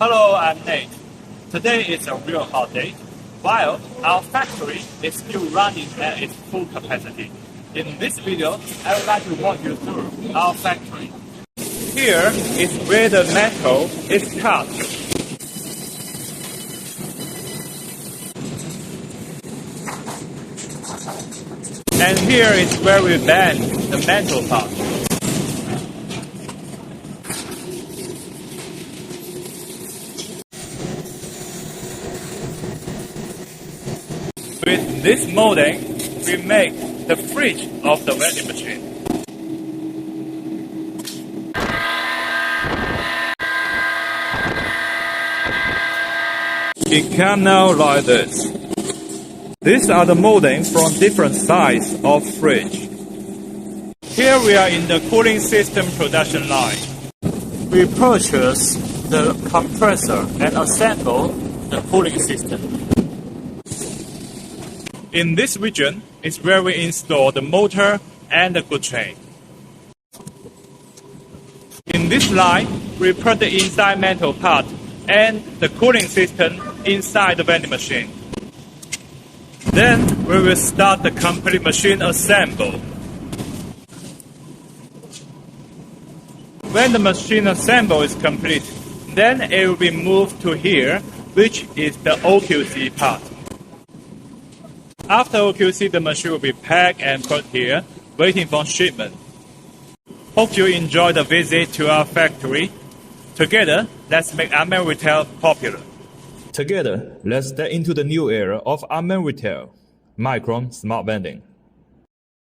Hello, I'm Nate. Today is a real hot day, while our factory is still running at its full capacity. In this video, I would like to walk you through our factory. Here is where the metal is cut. And here is where we bend the metal part. With this molding, we make the fridge of the vending machine. It comes out like this. These are the moldings from different sizes of fridge. Here we are in the cooling system production line. We purchase the compressor and assemble the cooling system. In this region is where we install the motor and the good train. In this line, we put the inside metal part and the cooling system inside the vending machine. Then we will start the complete machine assemble. When the machine assemble is complete, then it will be moved to here, which is the OQC part. After OQC, the machine will be packed and put here, waiting for shipment. Hope you enjoy the visit to our factory. Together, let's make unmanned retail popular. Together, let's step into the new era of unmanned retail. Micron Smart Vending.